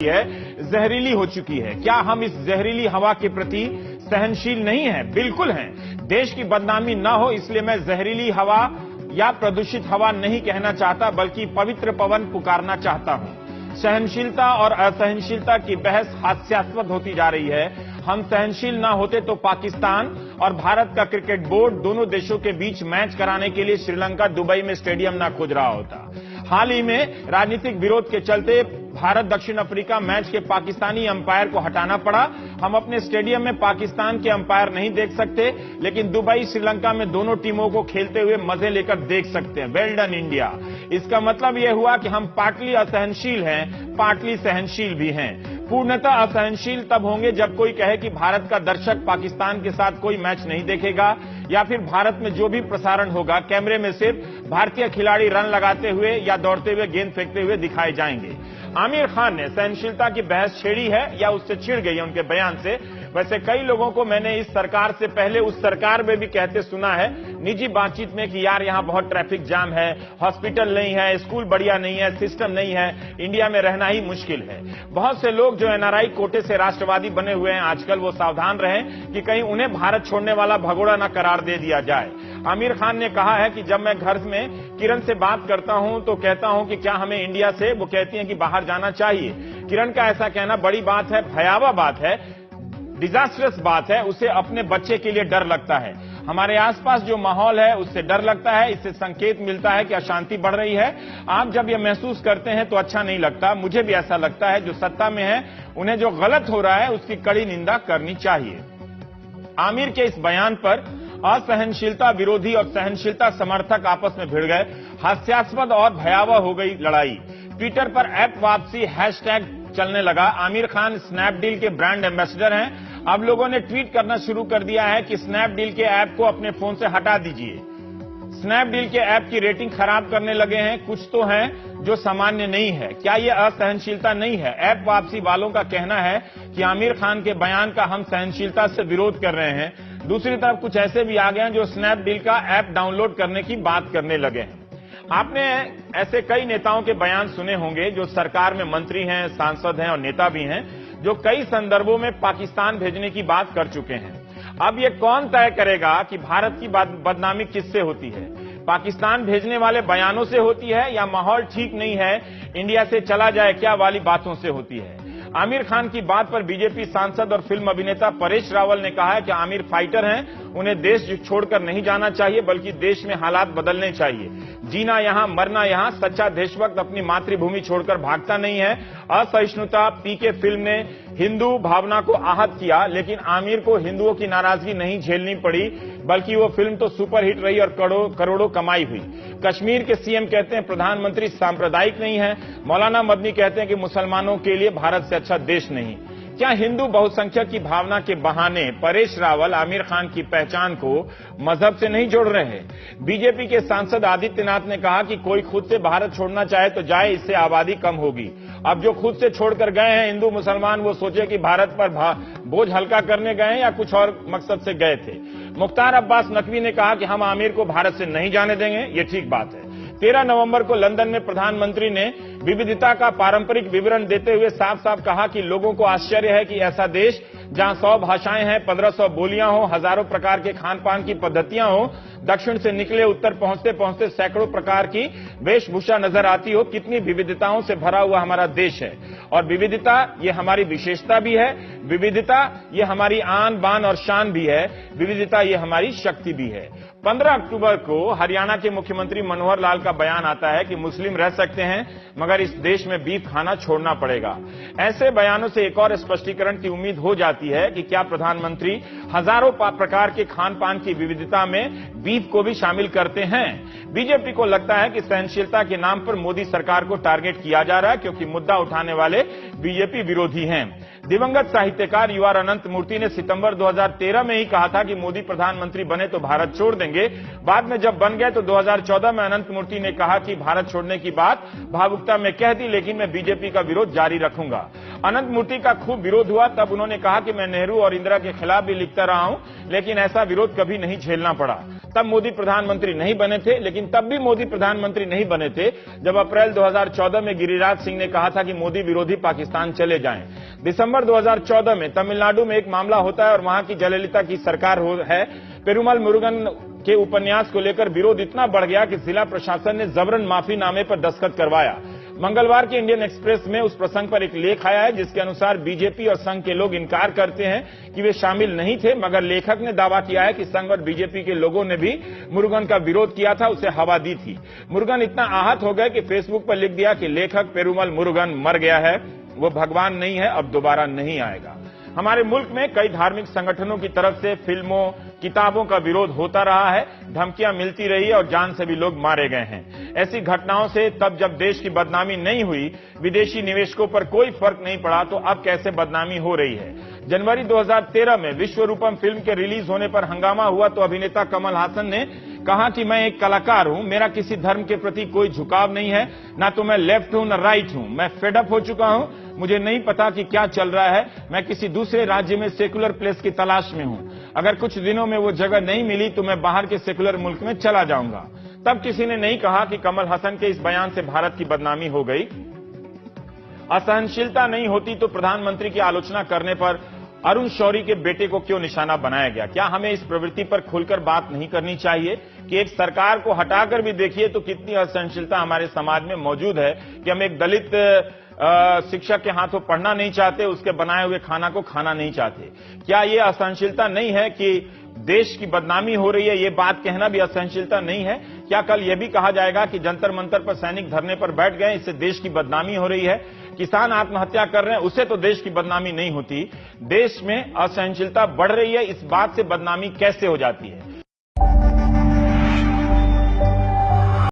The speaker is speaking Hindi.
है, जहरीली हो चुकी है। क्या हम इस जहरीली हवा के प्रति सहनशील नहीं है? बिल्कुल हैं। देश की बदनामी न हो इसलिए मैं जहरीली हवा या प्रदूषित हवा नहीं कहना चाहता, बल्कि पवित्र पवन पुकारना चाहता हूं। सहनशीलता और असहनशीलता की बहस हास्यास्पद होती जा रही है। हम सहनशील ना होते तो पाकिस्तान और भारत का क्रिकेट बोर्ड दोनों देशों के बीच मैच कराने के लिए श्रीलंका दुबई में स्टेडियम ना खोज रहा होता। हाल ही में राजनीतिक विरोध के चलते भारत दक्षिण अफ्रीका मैच के पाकिस्तानी अंपायर को हटाना पड़ा। हम अपने स्टेडियम में पाकिस्तान के अंपायर नहीं देख सकते, लेकिन दुबई श्रीलंका में दोनों टीमों को खेलते हुए मजे लेकर देख सकते हैं। Well done India. इसका मतलब यह हुआ कि हम पार्टली असहनशील हैं, पार्टली सहनशील भी हैं। पूर्णतः असहनशील तब होंगे जब कोई कहे कि भारत का दर्शक पाकिस्तान के साथ कोई मैच नहीं देखेगा, या फिर भारत में जो भी प्रसारण होगा कैमरे में सिर्फ भारतीय खिलाड़ी रन लगाते हुए या दौड़ते हुए गेंद फेंकते हुए दिखाए जाएंगे। आमिर खान ने सहनशीलता की बहस छेड़ी है या उससे छिड़ गई है उनके बयान से। वैसे कई लोगों को मैंने इस सरकार से पहले उस सरकार में भी कहते सुना है निजी बातचीत में कि यार यहां बहुत ट्रैफिक जाम है, हॉस्पिटल नहीं है, स्कूल बढ़िया नहीं है, सिस्टम नहीं है, इंडिया में रहना ही मुश्किल है। बहुत से लोग जो एनआरआई कोटे से राष्ट्रवादी बने हुए हैं आजकल, वो सावधान रहें कि कहीं उन्हें भारत छोड़ने वाला भगोड़ा न करार दे दिया जाए। आमिर खान ने कहा है कि जब मैं घर में किरण से बात करता हूं तो कहता हूं कि क्या हमें इंडिया से, वो कहती हैं कि बाहर जाना चाहिए। किरण का ऐसा कहना बड़ी बात है, भयावह बात है, डिजास्टरस बात है। उसे अपने बच्चे के लिए डर लगता है। हमारे आसपास जो माहौल है उससे डर लगता है, इससे संकेत मिलता है कि अशांति बढ़ रही है। आप जब यह महसूस करते हैं तो अच्छा नहीं लगता। मुझे भी ऐसा लगता है जो सत्ता में है उन्हें जो गलत हो रहा है उसकी कड़ी निंदा करनी चाहिए। आमिर के इस बयान पर असहनशीलता विरोधी और सहनशीलता समर्थक आपस में भिड़ गए। हास्यास्पद और भयावह हो गई लड़ाई। ट्विटर पर ऐप वापसी हैशटैग चलने लगा। आमिर खान स्नैपडील के ब्रांड एम्बेसडर हैं। अब लोगों ने ट्वीट करना शुरू कर दिया है कि स्नैपडील के ऐप को अपने फोन से हटा दीजिए। स्नैपडील के ऐप की रेटिंग खराब करने लगे हैं। कुछ तो हैं जो सामान्य नहीं है। क्या यह असहनशीलता नहीं है? ऐप वापसी वालों का कहना है कि आमिर खान के बयान का हम सहनशीलता से विरोध कर रहे हैं। दूसरी तरफ कुछ ऐसे भी आ गए हैं जो स्नैपडील का ऐप डाउनलोड करने की बात करने लगे हैं। आपने ऐसे कई नेताओं के बयान सुने होंगे जो सरकार में मंत्री हैं, सांसद हैं और नेता भी हैं, जो कई संदर्भों में पाकिस्तान भेजने की बात कर चुके हैं। अब ये कौन तय करेगा कि भारत की बदनामी किससे होती है? पाकिस्तान भेजने वाले बयानों से होती है या माहौल ठीक नहीं है, इंडिया से चला जाए क्या वाली बातों से होती है? आमिर खान की बात पर बीजेपी सांसद और फिल्म अभिनेता परेश रावल ने कहा है कि आमिर फाइटर हैं, उन्हें देश छोड़कर नहीं जाना चाहिए बल्कि देश में हालात बदलने चाहिए। जीना यहां, मरना यहां। सच्चा देशभक्त अपनी मातृभूमि छोड़कर भागता नहीं है। असहिष्णुता पीके फिल्म ने हिंदू भावना को आहत किया, लेकिन आमिर को हिंदुओं की नाराजगी नहीं झेलनी पड़ी, बल्कि वो फिल्म तो सुपरहिट रही और करोड़ों कमाई हुई। कश्मीर के सीएम कहते हैं प्रधानमंत्री सांप्रदायिक नहीं है। मौलाना मदनी कहते हैं कि मुसलमानों के लिए भारत से अच्छा देश नहीं। क्या हिंदू बहुसंख्यक की भावना के बहाने परेश रावल आमिर खान की पहचान को मजहब से नहीं जोड़ रहे हैं? बीजेपी के सांसद आदित्यनाथ ने कहा कि कोई खुद से भारत छोड़ना चाहे तो जाए, इससे आबादी कम होगी। अब जो खुद से छोड़कर गए हैं हिंदू मुसलमान, वो सोचे कि भारत पर बोझ हल्का करने गए हैं या कुछ और मकसद से गए थे। मुख्तार अब्बास नकवी ने कहा कि हम आमिर को भारत से नहीं जाने देंगे। ये ठीक बात है। 13 नवंबर को लंदन में प्रधानमंत्री ने विविधता का पारंपरिक विवरण देते हुए साफ साफ कहा कि लोगों को आश्चर्य है कि ऐसा देश जहां 100 भाषाएं हैं, 1500 बोलियां हो, हजारों प्रकार के खान पान की पद्धतियां हो, दक्षिण से निकले उत्तर पहुंचते पहुंचते सैकड़ों प्रकार की वेशभूषा नजर आती हो। कितनी विविधताओं से भरा हुआ हमारा देश है। और विविधता ये हमारी विशेषता भी है, विविधता ये हमारी आन बान और शान भी है, विविधता ये हमारी शक्ति भी है। 15 अक्टूबर को हरियाणा के मुख्यमंत्री मनोहर लाल का बयान आता है कि मुस्लिम रह सकते हैं मगर इस देश में बीफ खाना छोड़ना पड़ेगा। ऐसे बयानों से एक और स्पष्टीकरण की उम्मीद हो जाती है कि क्या प्रधानमंत्री हजारों प्रकार के खान पान की विविधता में बीफ को भी शामिल करते हैं? बीजेपी को लगता है कि सहनशीलता के नाम पर मोदी सरकार को टारगेट किया जा रहा है, क्योंकि मुद्दा उठाने वाले बीजेपी विरोधी हैं। दिवंगत साहित्यकार यूआर अनंत मूर्ति ने सितंबर 2013 में ही कहा था कि मोदी प्रधानमंत्री बने तो भारत छोड़ देंगे। बाद में जब बन गए तो 2014 में अनंत मूर्ति ने कहा कि भारत छोड़ने की बात भावुकता में कह दी, लेकिन मैं बीजेपी का विरोध जारी रखूंगा। अनंत मूर्ति का खूब विरोध हुआ, तब उन्होंने कहा कि मैं नेहरू और इंदिरा के खिलाफ भी लिखता रहा हूं, लेकिन ऐसा विरोध कभी नहीं झेलना पड़ा। तब मोदी प्रधानमंत्री नहीं बने थे, लेकिन तब भी मोदी प्रधानमंत्री नहीं बने थे जब अप्रैल 2014 में गिरिराज सिंह ने कहा था कि मोदी विरोधी पाकिस्तान चले जाएं। दिसंबर 2014 में तमिलनाडु में एक मामला होता है और वहां की जयललिता की सरकार है। पेरुमल मुरुगन के उपन्यास को लेकर विरोध इतना बढ़ गया कि जिला प्रशासन ने जबरन माफीनामे पर दस्तखत करवाया। मंगलवार के इंडियन एक्सप्रेस में उस प्रसंग पर एक लेख आया है, जिसके अनुसार बीजेपी और संघ के लोग इनकार करते हैं कि वे शामिल नहीं थे, मगर लेखक ने दावा किया है कि संघ और बीजेपी के लोगों ने भी मुरुगन का विरोध किया था, उसे हवा दी थी। मुरुगन इतना आहत हो गए कि फेसबुक पर लिख दिया कि लेखक पेरुमल मुरुगन मर गया है, वो भगवान नहीं है, अब दोबारा नहीं आएगा। हमारे मुल्क में कई धार्मिक संगठनों की तरफ से फिल्मों, किताबों का विरोध होता रहा है, धमकियां मिलती रही है और जान से भी लोग मारे गए हैं। ऐसी घटनाओं से तब जब देश की बदनामी नहीं हुई, विदेशी निवेशकों पर कोई फर्क नहीं पड़ा, तो अब कैसे बदनामी हो रही है। जनवरी 2013 में विश्वरूपम फिल्म के रिलीज होने पर हंगामा हुआ तो अभिनेता कमल हासन ने कहा कि मैं एक कलाकार हूं, मेरा किसी धर्म के प्रति कोई झुकाव नहीं है, ना तो मैं लेफ्ट हूं ना राइट हूं, मैं फेड अप हो चुका हूं, मुझे नहीं पता कि क्या चल रहा है, मैं किसी दूसरे राज्य में सेकुलर प्लेस की तलाश में हूं, अगर कुछ दिनों में वो जगह नहीं मिली तो मैं बाहर के सेकुलर मुल्क में चला जाऊंगा। तब किसी ने नहीं कहा कि कमल हसन के इस बयान से भारत की बदनामी हो गई। असहनशीलता नहीं होती तो प्रधानमंत्री की आलोचना करने पर अरुण शौरी के बेटे को क्यों निशाना बनाया गया? क्या हमें इस प्रवृत्ति पर खुलकर बात नहीं करनी चाहिए कि एक सरकार को हटाकर भी देखिए तो कितनी असहनशीलता हमारे समाज में मौजूद है कि हम एक दलित शिक्षक के हाथों पढ़ना नहीं चाहते, उसके बनाए हुए खाना को खाना नहीं चाहते। क्या ये असहनशीलता नहीं है कि देश की बदनामी हो रही है, ये बात कहना भी असहनशीलता नहीं है? क्या कल यह भी कहा जाएगा कि जंतर मंतर पर सैनिक धरने पर बैठ गए, इससे देश की बदनामी हो रही है? किसान आत्महत्या कर रहे हैं, उससे तो देश की बदनामी नहीं होती। देश में असहनशीलता बढ़ रही है, इस बात से बदनामी कैसे हो जाती है?